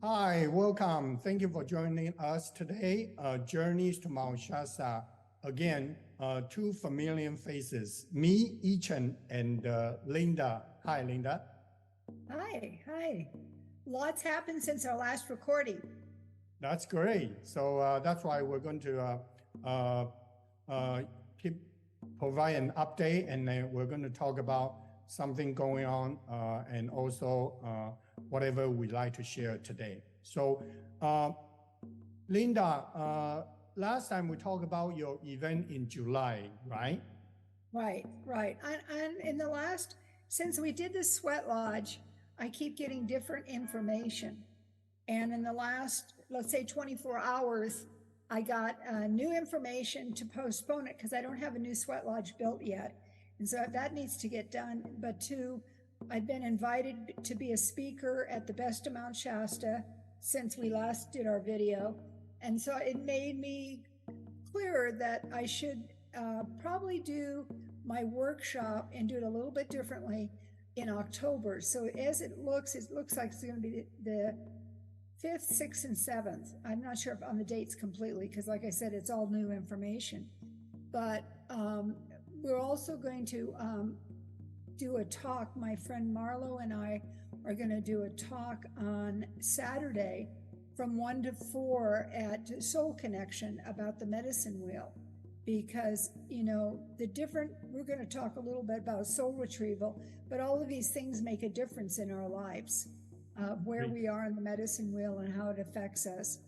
Hi, welcome. Thank you for joining us today. Journeys to Mount Shasta. Again, two familiar faces, me, Echen, and Linda. Hi, Linda. Hi. Lots happened since our last recording. That's great. So that's why we're going to uh, uh, keep provide an update, and then we're going to talk about something going on, and also whatever we like to share today. So, Linda, last time we talked about your event in July, right? Right. And in the last, since we did the sweat lodge, I keep getting different information. And in the last, let's say 24 hours, I got new information to postpone it because I don't have a new sweat lodge built yet. And so that needs to get done. But two, I've been invited to be a speaker at the Best of Mount Shasta since we last did our video. And so it made me clearer that I should probably do my workshop and do it a little bit differently in October. So as it looks like it's going to be the 5th, 6th, and 7th. I'm not sure on the dates completely because, like I said, it's all new information. But we're also going to do a talk. My friend Marlo and I are going to do a talk on Saturday from 1 to 4 at Soul Connection about the medicine wheel. Because, we're going to talk a little bit about soul retrieval, but all of these things make a difference in our lives, where we are in the medicine wheel and how it affects us.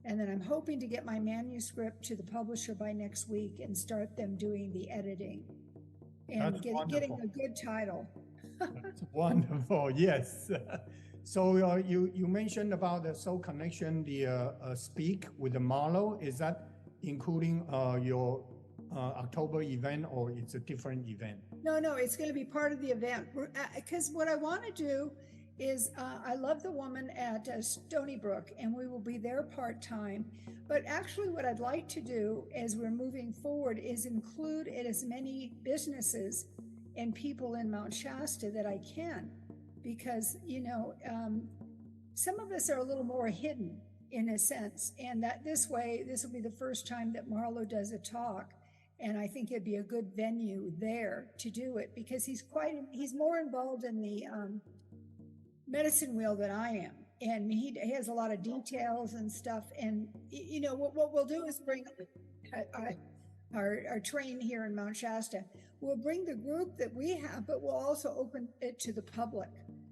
And then I'm hoping to get my manuscript to the publisher by next week and start them doing the editing and getting a good title. That's wonderful. Yes. So you mentioned about the soul connection, the speak with the Marlow. Is that including your October event, or it's a different event? No, it's going to be part of the event. Because what I want to do is I love the woman at Stony Brook, and we will be there part-time. But actually what I'd like to do as we're moving forward is include as many businesses and people in Mount Shasta that I can. Because, some of us are a little more hidden in a sense. And that this way, this will be the first time that Marlo does a talk. And I think it'd be a good venue there to do it because he's more involved in the medicine wheel than I am. And he has a lot of details and stuff. And, what we'll do is bring our train here in Mount Shasta. We'll bring the group that we have, but we'll also open it to the public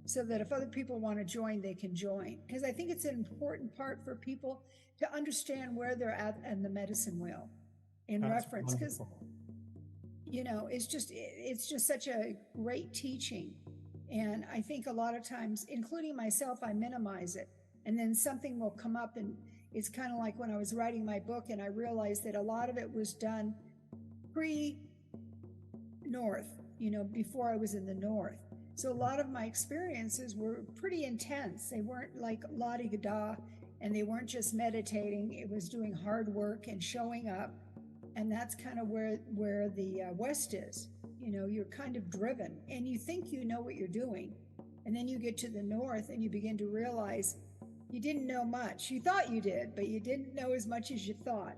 so that if other people want to join, they can join. Because I think it's an important part for people to understand where they're at in the medicine wheel in reference. Because, it's just such a great teaching. And I think a lot of times, including myself, I minimize it. And then something will come up, and it's kind of like when I was writing my book and I realized that a lot of it was done pre-North, before I was in the North. So a lot of my experiences were pretty intense. They weren't like la-di-da, and they weren't just meditating. It was doing hard work and showing up. And that's kind of where the West is. You're kind of driven and you think you know what you're doing. And then you get to the North and you begin to realize you didn't know much. You thought you did, but you didn't know as much as you thought.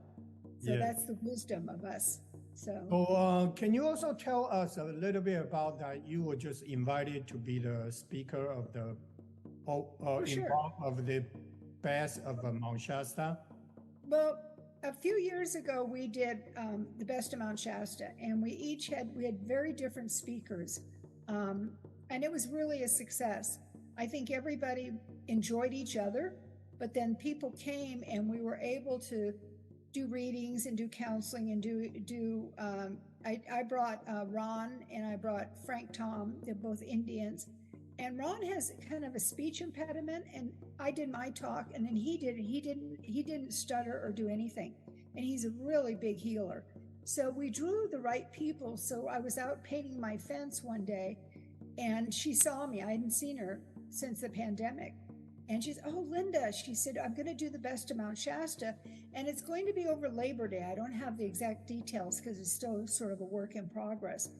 So that's the wisdom of us. So can you also tell us a little bit about that? You were just invited to be the speaker of the of the Best of Mount Shasta. Well, a few years ago, we did the Best of Mount Shasta, and we had very different speakers, and it was really a success. I think everybody enjoyed each other, but then people came, and we were able to do readings and do counseling and I brought Ron and I brought Frank Tom. They're both Indians. And Ron has kind of a speech impediment, and I did my talk, and then he didn't stutter or do anything. And he's a really big healer. So we drew the right people. So I was out painting my fence one day, and she saw me. I hadn't seen her since the pandemic. And she's, "Oh, Linda," she said, "I'm going to do the Best of Mount Shasta, and it's going to be over Labor Day." I don't have the exact details because it's still sort of a work in progress.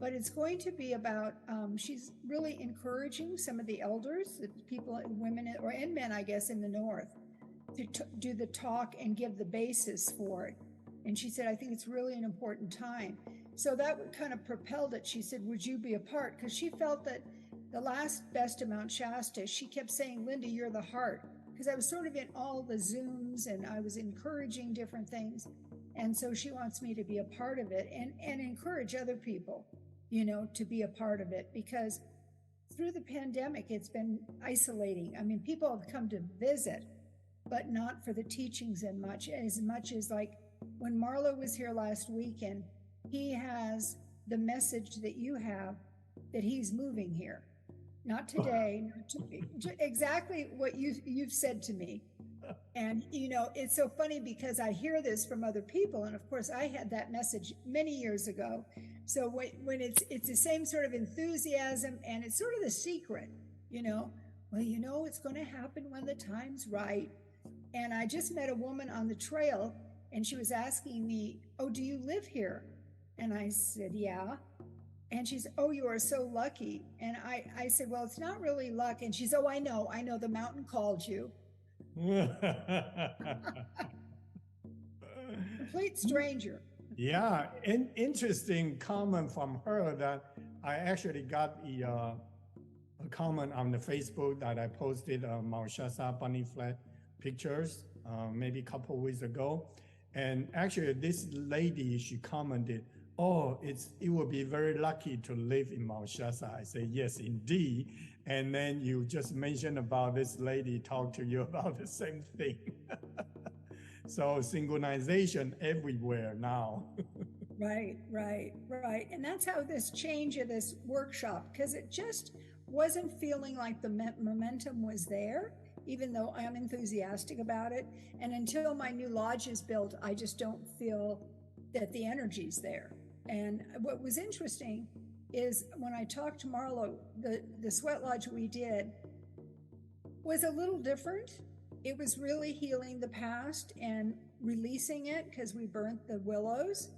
but it's going to be about, she's really encouraging some of the elders, the people, women and men, I guess, in the North, to do the talk and give the basis for it. And she said, I think it's really an important time. So that kind of propelled it. She said, would you be a part? Because she felt that the last best of Mount Shasta, she kept saying, Linda, you're the heart. Because I was sort of in all the Zooms and I was encouraging different things. And so she wants me to be a part of it and encourage other people, to be a part of it. Because through the pandemic, it's been isolating. I mean, people have come to visit, but not for the teachings as much as like when Marlo was here last weekend, he has the message that you have that he's moving here. Not today, exactly what you've said to me. And, it's so funny because I hear this from other people. And of course, I had that message many years ago. So when it's the same sort of enthusiasm and it's sort of the secret, well, it's going to happen when the time's right. And I just met a woman on the trail and she was asking me, oh, do you live here? And I said, yeah. And she said, oh, you are so lucky. And I said, well, it's not really luck. And she said, oh, I know the mountain called you. Complete stranger. Yeah, interesting comment from her that I actually got a comment on the Facebook that I posted Mount Shasta bunny flat pictures maybe a couple of weeks ago. And actually this lady, she commented, oh, it will be very lucky to live in Mount Shasta. I say, yes, indeed. And then you just mentioned about this lady talk to you about the same thing. So synchronization everywhere now. Right. And that's how this change of this workshop, because it just wasn't feeling like the momentum was there, even though I'm enthusiastic about it. And until my new lodge is built, I just don't feel that the energy's there. And what was interesting is when I talked to Marlo, the sweat lodge we did was a little different. It was really healing the past and releasing it because we burnt the willows.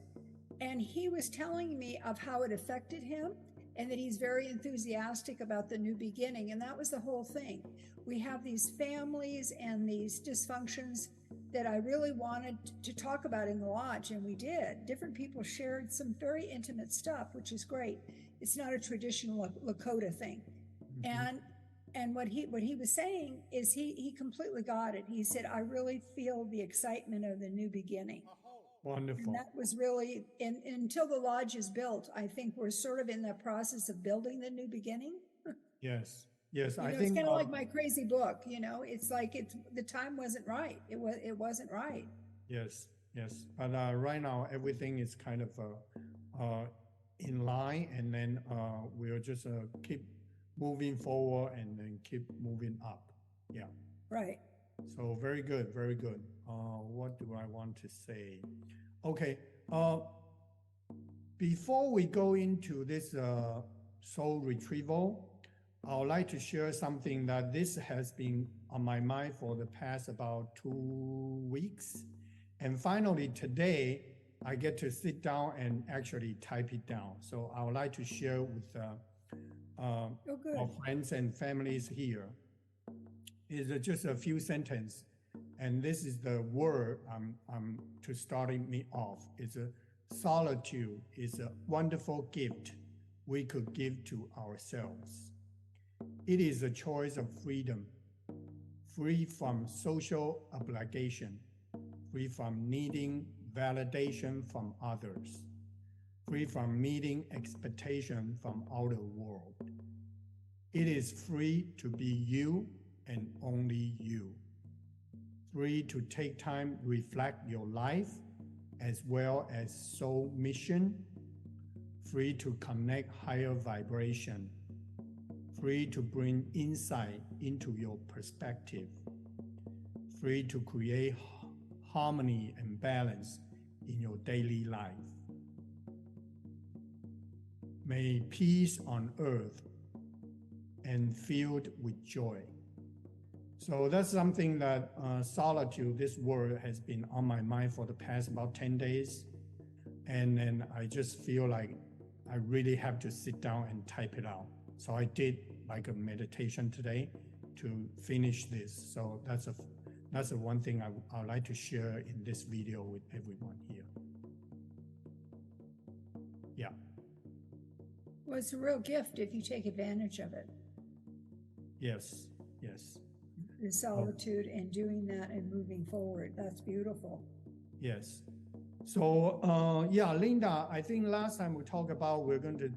And he was telling me of how it affected him and that he's very enthusiastic about the new beginning. And that was the whole thing. We have these families and these dysfunctions that I really wanted to talk about in the lodge, and we did. Different people shared some very intimate stuff, which is great. It's not a traditional Lakota thing. Mm-hmm. And what he was saying is he completely got it. He said, I really feel the excitement of the new beginning. Wonderful. And that was really, until the lodge is built, I think we're sort of in the process of building the new beginning. Yes. I think it's kind of like my crazy book. It's like the time wasn't right. It wasn't right. Yes. But right now everything is kind of in line, and then we'll just keep moving forward and then keep moving up. Yeah. Right. So very good. What do I want to say? Okay. Before we go into this soul retrieval, I would like to share something that this has been on my mind for the past about 2 weeks. And finally today, I get to sit down and actually type it down. So I would like to share with our friends and families here. Is just a few sentences. And this is the word to starting me off. It's a solitude is a wonderful gift we could give to ourselves. It is a choice of freedom, free from social obligation, free from needing validation from others, free from meeting expectation from outer world. It is free to be you and only you. Free to take time to reflect your life as well as soul mission. Free to connect higher vibration. Free to bring insight into your perspective. Free to create harmony and balance in your daily life. May peace on earth and filled with joy. So that's something that solitude, this word has been on my mind for the past about 10 days. And then I just feel like I really have to sit down and type it out. So I did like a meditation today to finish this. So that's the one thing I'd like to share in this video with everyone here. Yeah. Well, it's a real gift if you take advantage of it. Yes, yes. The solitude and doing that and moving forward. That's beautiful. Yes. So, yeah, Linda, I think last time we talked about we're going to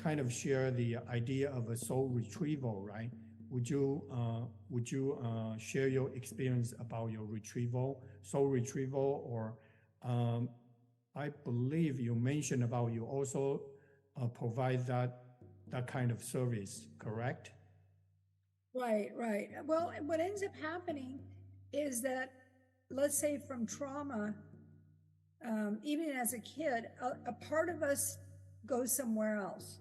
kind of share the idea of a soul retrieval, right? Would you share your experience about your soul retrieval, or I believe you mentioned about you also provide that kind of service, correct? Right, right. Well, what ends up happening is that, let's say from trauma, even as a kid, a part of us goes somewhere else.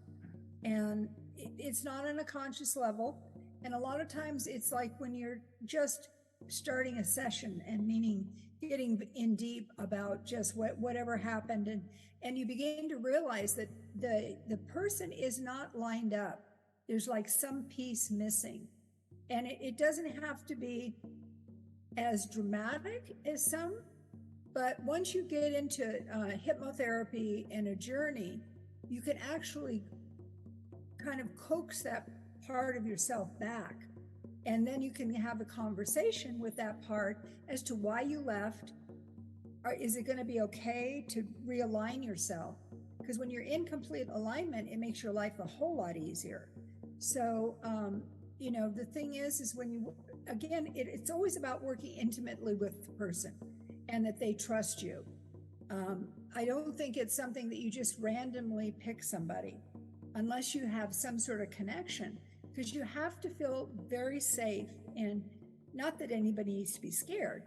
And it's not on a conscious level. And a lot of times it's like when you're just starting a session and meaning getting in deep about just whatever happened. And you begin to realize that the person is not lined up. There's like some piece missing. And it doesn't have to be as dramatic as some, but once you get into hypnotherapy and a journey, you can actually kind of coax that part of yourself back. And then you can have a conversation with that part as to why you left. Is it going to be okay to realign yourself? Because when you're in complete alignment, it makes your life a whole lot easier. So, the thing is when you, again, it's always about working intimately with the person and that they trust you. I don't think it's something that you just randomly pick somebody unless you have some sort of connection, because you have to feel very safe, and not that anybody needs to be scared,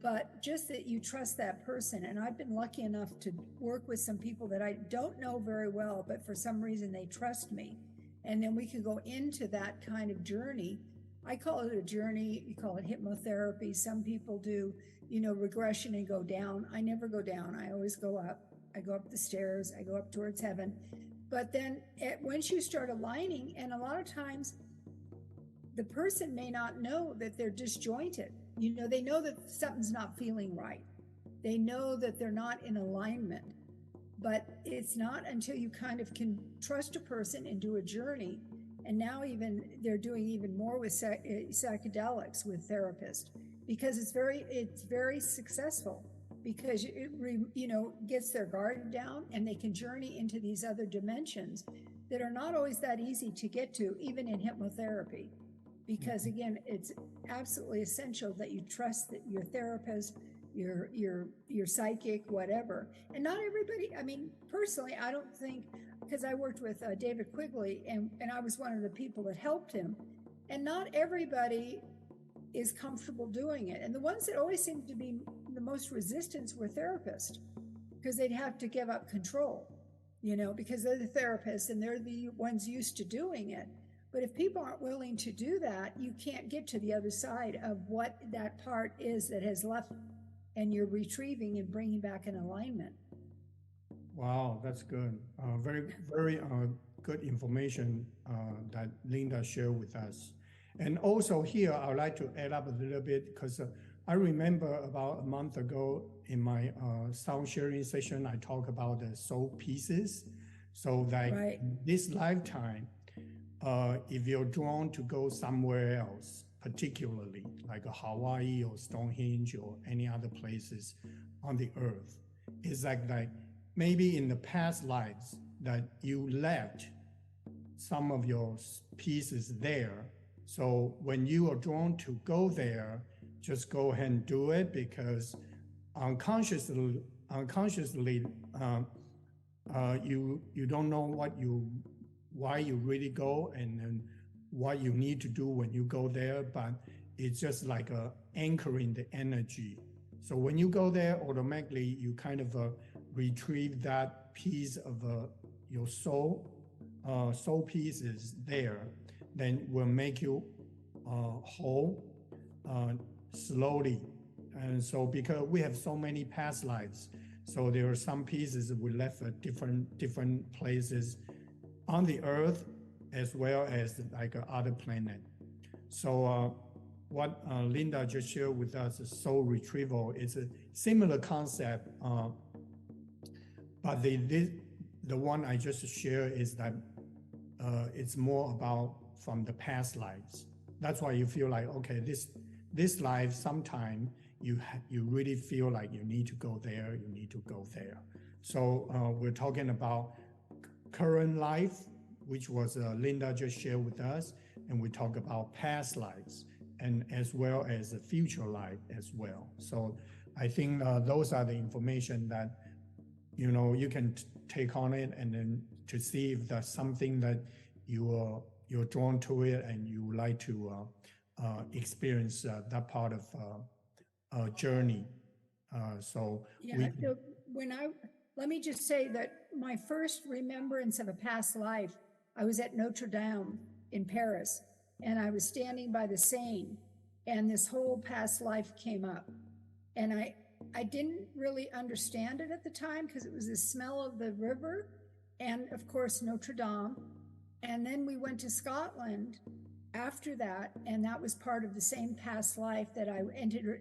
but just that you trust that person. And I've been lucky enough to work with some people that I don't know very well, but for some reason they trust me. And then we can go into that kind of journey. I call it a journey. You call it hypnotherapy. Some people do, regression and go down. I never go down. I always go up. I go up the stairs. I go up towards heaven. But then once you start aligning, and a lot of times the person may not know that they're disjointed. They know that something's not feeling right. They know that they're not in alignment. But it's not until you kind of can trust a person and do a journey. And now they're doing even more with psychedelics with therapists, because it's very successful, because it gets their guard down and they can journey into these other dimensions that are not always that easy to get to, even in hypnotherapy. Because again, it's absolutely essential that you trust that your therapist, your psychic, whatever. And not everybody, personally, I don't think, because I worked with David Quigley and I was one of the people that helped him, and not everybody is comfortable doing it. And the ones that always seem to be the most resistance were therapists, because they'd have to give up control, because they're the therapists and they're the ones used to doing it. But if people aren't willing to do that, you can't get to the other side of what that part is that has left, and you're retrieving and bringing back in alignment. Wow, that's good. Very, very good information that Linda shared with us. And also here, I would like to add up a little bit, because I remember about a month ago in my sound sharing session, I talked about the soul pieces. So that Right. this lifetime, if you're drawn to go somewhere else, particularly like Hawaii or Stonehenge or any other places on the earth, it's like maybe in the past lives that you left some of your pieces there. So when you are drawn to go there, just go ahead and do it, because unconsciously, you don't know why you really go and what you need to do when you go there, but it's just like anchoring the energy. So when you go there, automatically you kind of retrieve that piece of your soul pieces there, then will make you whole slowly. And so because we have so many past lives, So there are some pieces we left at different places on the Earth, as well as like other planet. So what Linda just shared with us, soul retrieval, is a similar concept, but the one I just shared is that it's more about from the past lives. That's why you feel like, okay, this life, sometime you really feel like you need to go there, you need to go there. So we're talking about current life, which was Linda just shared with us, and we talk about past lives, and as well as the future life as well. So I think those are the information that you can take on it, and then to see if there's something that you're drawn to it and you would like to experience that part of journey. So yeah. So let me just say that my first remembrance of a past life, I was at Notre Dame in Paris, and I was standing by the Seine, and this whole past life came up, and I didn't really understand it at the time because it was the smell of the river, and of course Notre Dame, and then we went to Scotland after that, and that was part of the same past life that I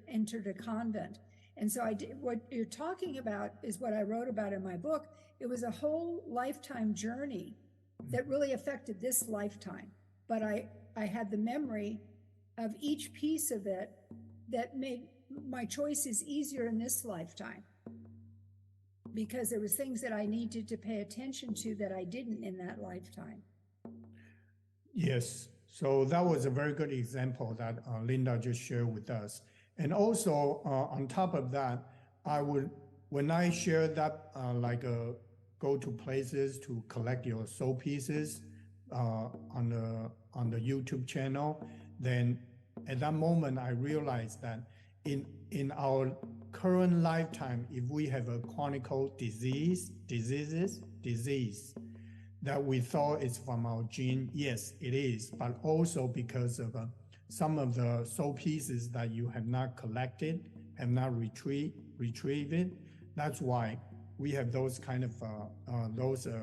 entered a convent. And so I did, what you're talking about is what I wrote about in my book. It was a whole lifetime journey that really affected this lifetime. But I had the memory of each piece of it that made my choices easier in this lifetime, because there was things that I needed to pay attention to that I didn't in that lifetime. Yes, so that was a very good example that Linda just shared with us. And also on top of that, when I share that, go to places to collect your soul pieces on the YouTube channel, then at that moment I realized that in our current lifetime, if we have a chronic disease that we thought is from our gene, yes, it is, but also because of some of the soul pieces that you have not collected, have not retrieved it. That's why we have those kind of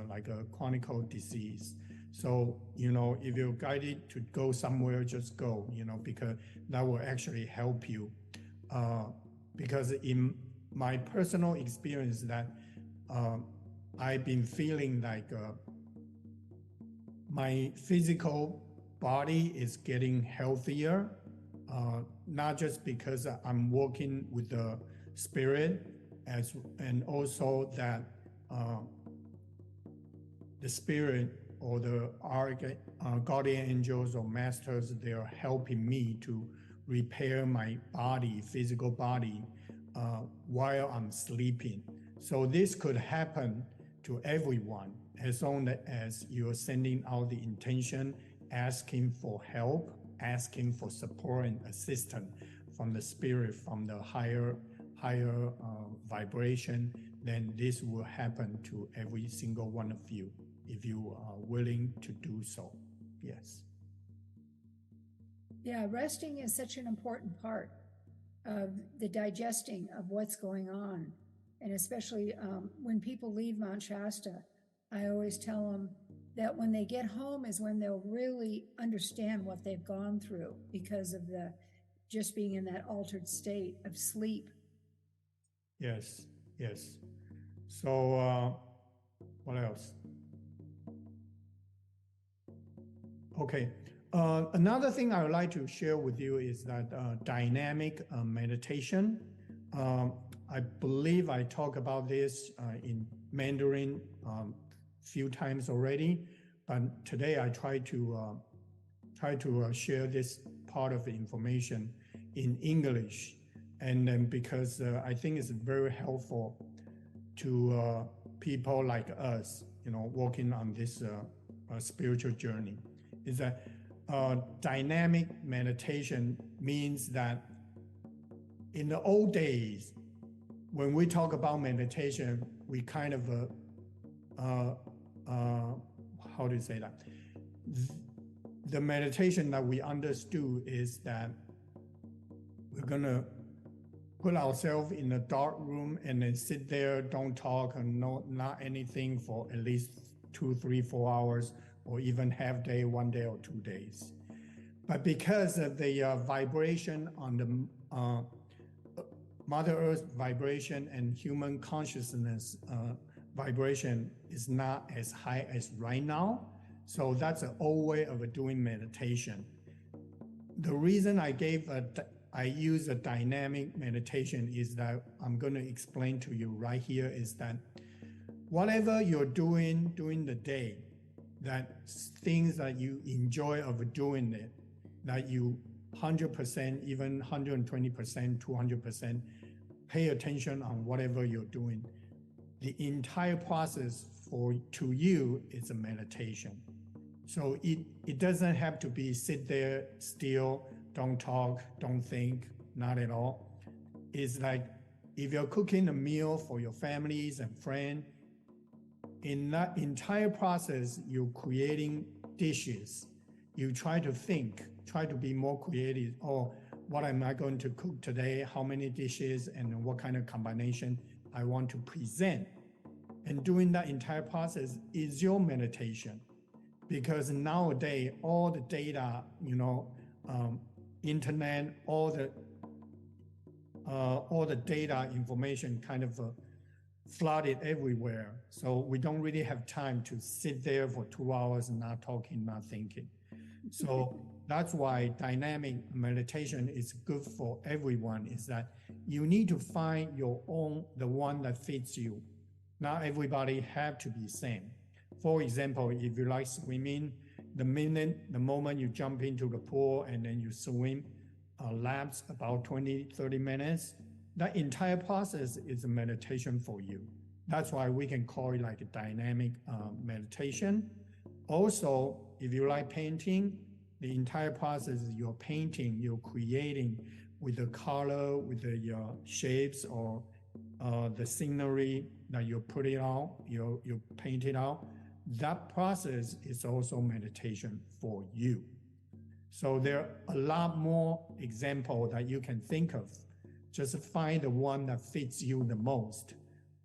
like a chronic disease. So if you're guided to go somewhere, just go. Because that will actually help you. Because in my personal experience, that I've been feeling like my physical body is getting healthier, not just because I'm working with the spirit, and also that the spirit or the guardian angels or masters, they are helping me to repair my body, physical body, while I'm sleeping. So this could happen to everyone, as long as you're sending out the intention, asking for help, asking for support and assistance from the spirit, from the higher vibration, then this will happen to every single one of you if you are willing to do so. Yes. Yeah, resting is such an important part of the digesting of what's going on. And especially when people leave Mount Shasta, I always tell them that when they get home is when they'll really understand what they've gone through, because of just being in that altered state of sleep. Yes. So what else? Okay. Another thing I would like to share with you is that dynamic meditation. I believe I talked about this in Mandarin few times already, but today I try to share this part of the information in English, and then because I think it's very helpful to people like us, working on this spiritual journey. Is that dynamic meditation means that in the old days, when we talk about meditation, we kind of how do you say that? The meditation that we understood is that we're gonna put ourselves in a dark room and then sit there, don't talk and not anything for at least 2, 3, 4 hours, or even half day, 1 day or 2 days. But because of the vibration on the Mother Earth vibration and human consciousness vibration is not as high as right now. So that's an old way of doing meditation. The reason I use a dynamic meditation is that I'm going to explain to you right here is that whatever you're doing during the day, that things that you enjoy of doing it, that you 100%, even 120%, 200%, pay attention on whatever you're doing. The entire process to you is a meditation. So it doesn't have to be sit there still, don't talk, don't think, not at all. It's like if you're cooking a meal for your families and friends, in that entire process, you're creating dishes. You try to think, try to be more creative. Oh, what am I going to cook today? How many dishes and what kind of combination I want to present? And doing that entire process is your meditation. Because nowadays, all the data, internet, all the data information kind of flooded everywhere. So we don't really have time to sit there for 2 hours and not talking, not thinking. So that's why dynamic meditation is good for everyone, is that you need to find your own, the one that fits you. Not everybody have to be same. For example, if you like swimming, the moment you jump into the pool and then you swim laps about 20, 30 minutes, that entire process is a meditation for you. That's why we can call it like a dynamic meditation. Also, if you like painting, the entire process is you're painting, you're creating with the color, with the shapes or the scenery that you put it out, you paint it out. That process is also meditation for you. So there are a lot more examples that you can think of. Just find the one that fits you the most.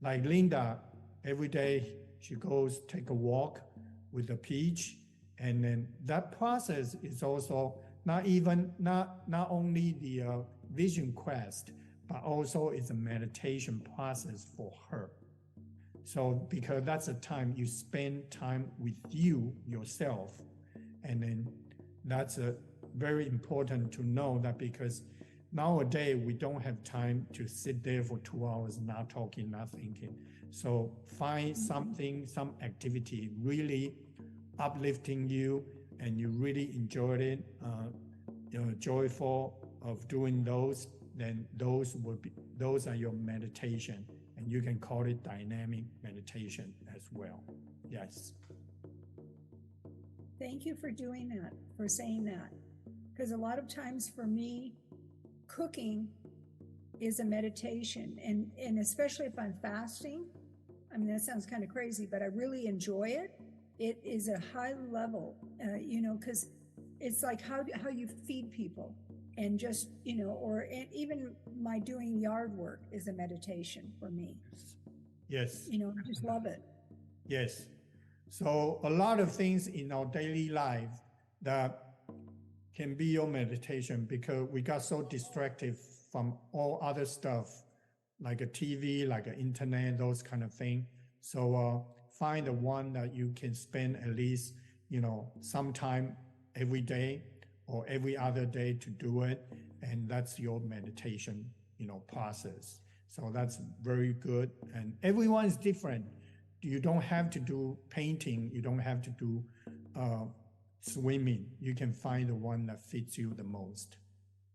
Like Linda, every day she goes take a walk with a peach, and then that process is also not only the vision quest, but also it's a meditation process for her. So because that's a time you spend time with you yourself, and then that's very important to know that because nowadays we don't have time to sit there for 2 hours not talking, not thinking. So find something, some activity really uplifting you, and you really enjoyed it, joyful of doing those. Then those are your meditation, and you can call it dynamic meditation as well. Yes. Thank you for doing that, for saying that. Because a lot of times for me, cooking is a meditation. And especially if I'm fasting, I mean, that sounds kind of crazy, but I really enjoy it. It is a high level, because it's like how you feed people. And just, or even my doing yard work is a meditation for me. Yes. I just love it. Yes. So a lot of things in our daily life that can be your meditation because we got so distracted from all other stuff like a TV, like an internet, those kind of thing. So find the one that you can spend at least, some time every day or every other day to do it. And that's your meditation, process. So that's very good. And everyone is different. You don't have to do painting. You don't have to do swimming. You can find the one that fits you the most.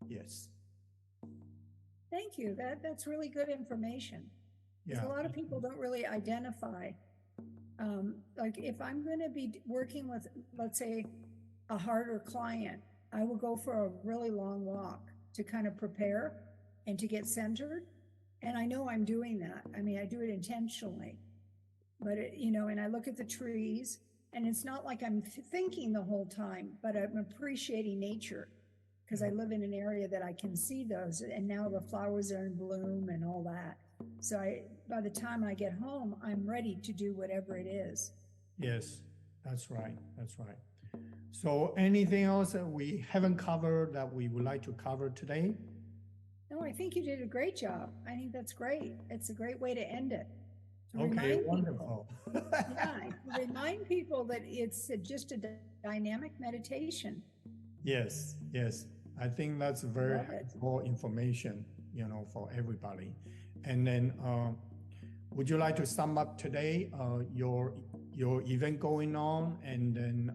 Yes. Thank you. That's really good information. Yeah. A lot of people don't really identify. Like if I'm going to be working with, let's say, a harder client, I will go for a really long walk to kind of prepare and to get centered. And I know I'm doing that. I mean, I do it intentionally. But, and I look at the trees, and it's not like I'm thinking the whole time, but I'm appreciating nature. because I live in an area that I can see those, and now the flowers are in bloom and all that. So by the time I get home, I'm ready to do whatever it is. Yes, that's right. That's right. So anything else that we haven't covered that we would like to cover today? No, I think you did a great job. I think that's great. It's a great way to end it. To Okay, remind wonderful. people, yeah, to remind people that it's just a dynamic meditation. Yes, yes. I think that's very Love it. helpful information, for everybody. And then, would you like to sum up today your event going on, and then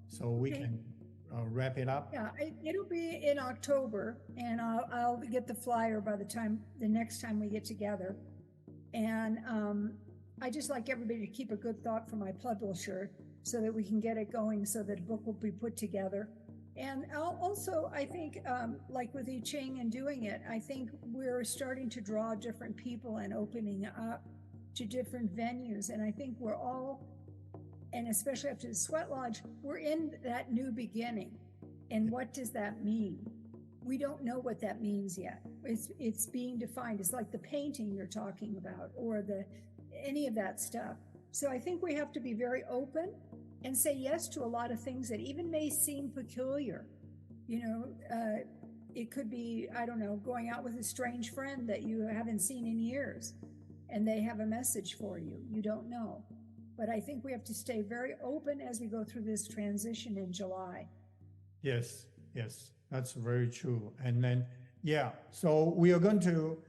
so we Okay. can wrap it up? Yeah, it'll be in October, and I'll get the flyer by the next time we get together. And I just like everybody to keep a good thought for my publisher so that we can get it going, so that a book will be put together. And also, I think, like with I Ching and doing it, I think we're starting to draw different people and opening up to different venues. And I think we're all, and especially after the Sweat Lodge, we're in that new beginning. And what does that mean? We don't know what that means yet. It's being defined. It's like the painting you're talking about, or any of that stuff. So I think we have to be very open and say yes to a lot of things that even may seem peculiar. It could be, I don't know, going out with a strange friend that you haven't seen in years, and they have a message for you. You don't know. But I think we have to stay very open as we go through this transition in July. Yes, yes, that's very true. And then, yeah, so we are going to,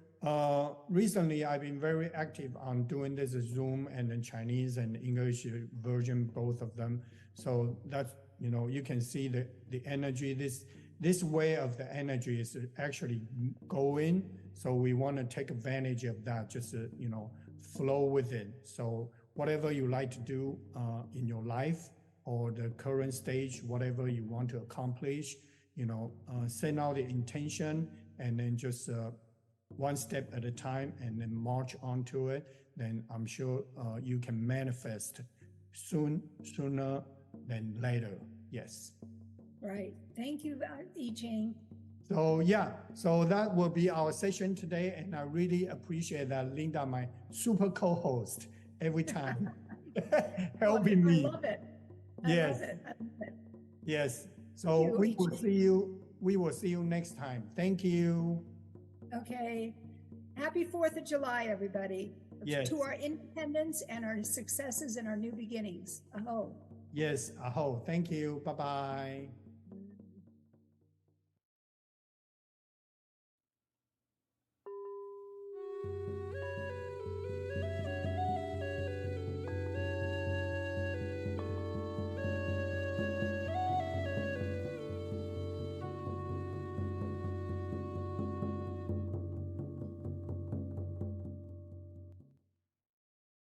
recently I've been very active on doing this Zoom and then Chinese and English version, both of them. So that's, you can see the energy, this way of the energy is actually going. So we want to take advantage of that, just, flow with it. So whatever you like to do in your life, or the current stage, whatever you want to accomplish, send out the intention, and then just one step at a time, and then march onto it. Then I'm sure you can manifest sooner than later. Yes. Right. Thank you, I Ching. So yeah, so that will be our session today, and I really appreciate that Linda, my super co-host, every time helping me. I love it. Yes. I love it. Yes. So we will see you next time. Thank you. Okay. Happy 4th of July, everybody. Yes. To our independence and our successes and our new beginnings. Aho. Yes. Aho. Thank you. Bye-bye.